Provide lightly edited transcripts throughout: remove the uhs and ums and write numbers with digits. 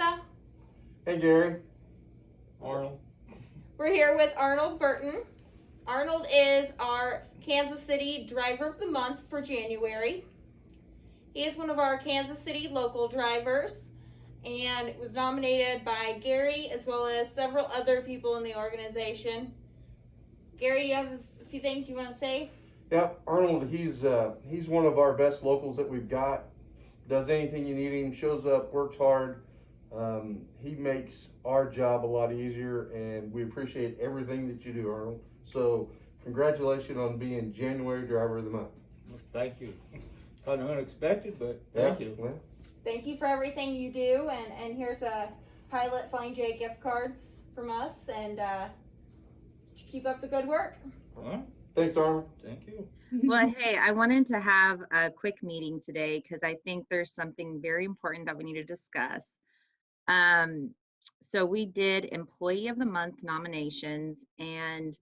Jessica. Hey, Gary. Arnold. We're here with Arnold Burton. Arnold is our Kansas City Driver of the Month for January. He is one of our Kansas City local drivers and was nominated by Gary as well as several other people in the organization. Gary, do you have a few things you want to say? Yeah, Arnold, he's one of our best locals that we've got. Does anything you need him, shows up, works hard. He makes our job a lot easier, and we appreciate everything that you do, Arnold. So, congratulations on being January Driver of the Month. Well, thank you. Kind of unexpected, but thank you. Well, Thank you for everything you do, and here's a Pilot Flying J gift card from us, and keep up the good work. thanks, Arnold. Thank you. Well, hey, I wanted to have a quick meeting today because I think there's something very important that we need to discuss. So we did Employee of the Month nominations, and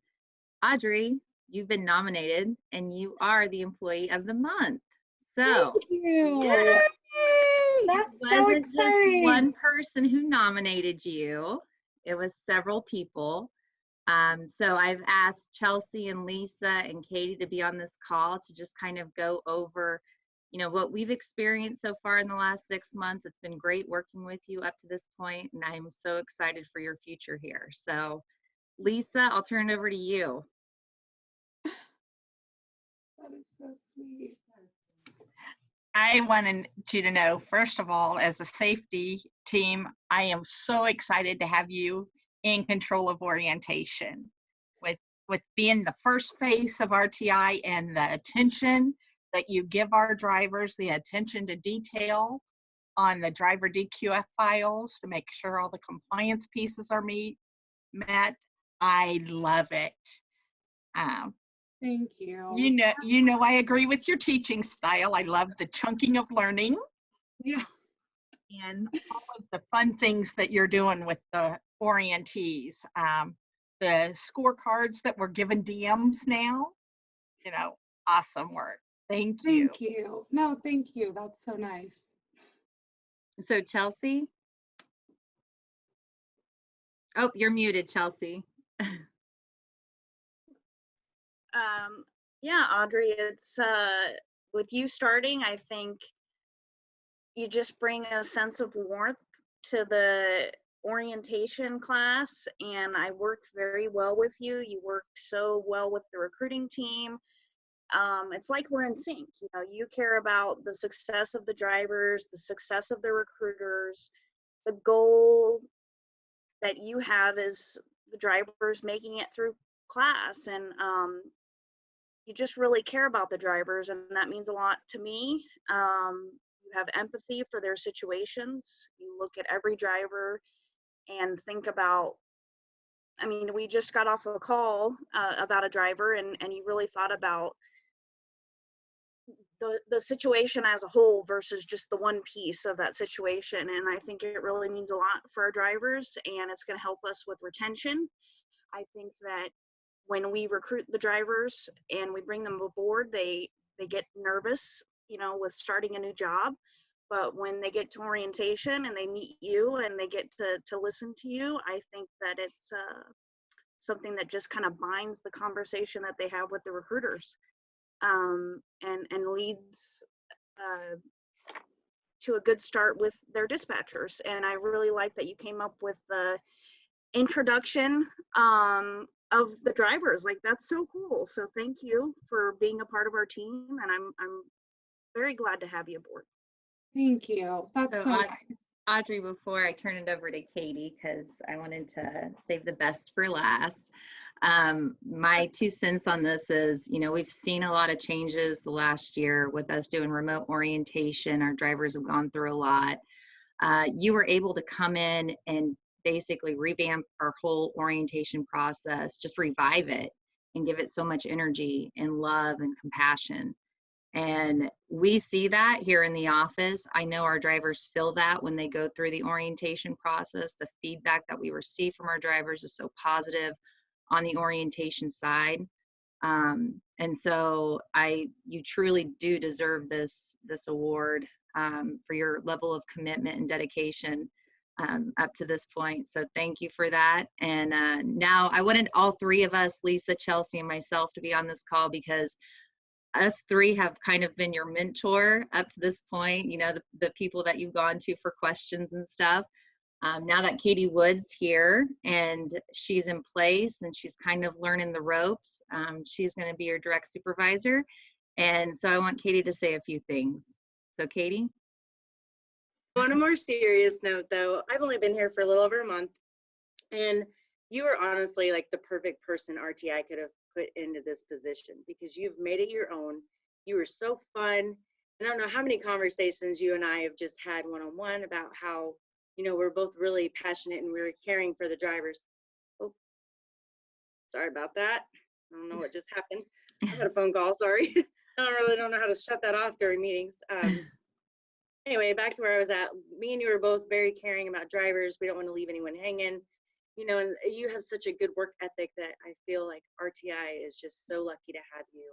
Audrey, you've been nominated, and you are the Employee of the Month. So Thank you. yay! That's It so wasn't exciting. just one person who nominated you; it was several people. So I've asked Chelsea and Lisa and Katie to be on this call to just kind of go over, what we've experienced so far in the last 6 months. It's been great working with you up to this point, and I'm so excited for your future here. So Lisa, I'll turn it over to you. That is so sweet. I wanted you to know, first of all, as a safety team, I am so excited to have you in control of orientation. With being the first face of RTI and the attention that you give our drivers, the attention to detail on the driver DQF files to make sure all the compliance pieces are met. I love it. Thank you. You know, I agree with your teaching style. I love the chunking of learning. Yeah. And all of the fun things that you're doing with the orientees. The scorecards that we're giving DMs now, awesome work. Thank you. Thank you. No, thank you. That's so nice. So Chelsea? Oh, you're muted, Chelsea. Yeah, Audrey, it's with you starting, I think you just bring a sense of warmth to the orientation class, and I work very well with you. You work so well with the recruiting team. It's like we're in sync. You care about the success of the drivers, the success of the recruiters. The goal that you have is the drivers making it through class, and you just really care about the drivers, and that means a lot to me. You have empathy for their situations. You look at every driver and think about, we just got off a call about a driver, and you really thought about the situation as a whole versus just the one piece of that situation. And I think it really means a lot for our drivers, and it's going to help us with retention. I think that when we recruit the drivers and we bring them aboard, they get nervous, with starting a new job. But when they get to orientation and they meet you and they get to listen to you, I think that it's something that just kind of binds the conversation that they have with the recruiters, and leads to a good start with their dispatchers. And I really like that you came up with the introduction of the drivers. Like, that's so cool. So thank you for being a part of our team, and I'm very glad to have you aboard. Thank you. That's so nice. Audrey, before I turn it over to Katie, because I wanted to save the best for last, my 2 cents on this is, we've seen a lot of changes the last year with us doing remote orientation. Our drivers have gone through a lot. You were able to come in and basically revamp our whole orientation process, just revive it and give it so much energy and love and compassion. And we see that here in the office. I know our drivers feel that when they go through the orientation process. The feedback that we receive from our drivers is so positive on the orientation side. And so you truly do deserve this award for your level of commitment and dedication up to this point. So thank you for that. And now I wanted all three of us, Lisa, Chelsea, and myself, to be on this call because us three have kind of been your mentor up to this point, you know, the people that you've gone to for questions and stuff. Now that Katie Wood's here and she's in place and she's kind of learning the ropes, she's going to be your direct supervisor. And so I want Katie to say a few things. So Katie? On a more serious note, though, I've only been here for a little over a month, and you are honestly like the perfect person RTI could have put into this position because you've made it your own. You were so fun. And I don't know how many conversations you and I have just had one-on-one about how, you know, we're both really passionate and we're caring for the drivers. Oh, sorry about that. I don't know what just happened. I had a phone call, sorry. I don't know how to shut that off during meetings. Anyway, back to where I was at. Me and you are both very caring about drivers. We don't want to leave anyone hanging, you know, and you have such a good work ethic that I feel like RTI is just so lucky to have you.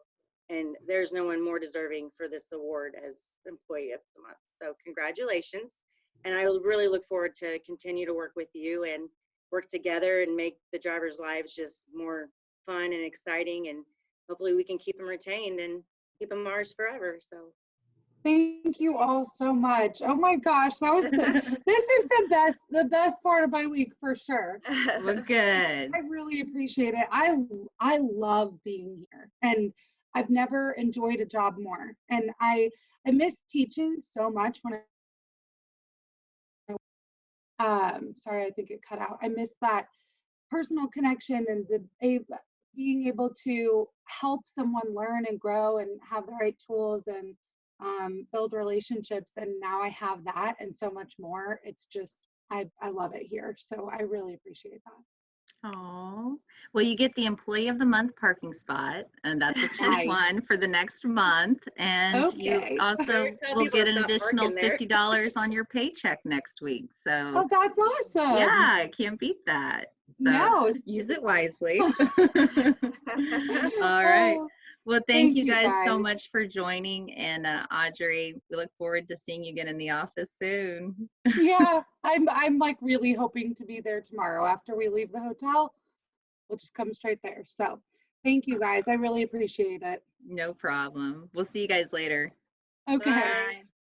And there's no one more deserving for this award as Employee of the Month. So congratulations. And I really look forward to continue to work with you and work together and make the drivers' lives just more fun and exciting. And hopefully we can keep them retained and keep them ours forever. So. Thank you all so much. Oh my gosh, that was this is the best part of my week for sure. Well, good. I really appreciate it. I love being here, and I've never enjoyed a job more. And I miss teaching so much when sorry, I think it cut out. I miss that personal connection and being able to help someone learn and grow and have the right tools and build relationships. And now I have that and so much more. It's just, I love it here. So I really appreciate that. Oh, well, you get the Employee of the Month parking spot, and that's what you Nice. won for the next month. And Okay. you also Tell will people get to an stop additional parking there. $50 on your paycheck next week. So Oh, that's awesome. yeah, I can't beat that. So No. use it wisely. All right. Oh, Well, thank you you guys so guys. much for joining. And Audrey, we look forward to seeing you again in the office soon. Yeah, I'm like really hoping to be there tomorrow after we leave the hotel. We'll just come straight there. So thank you guys. I really appreciate it. No problem. We'll see you guys later. Okay. Bye.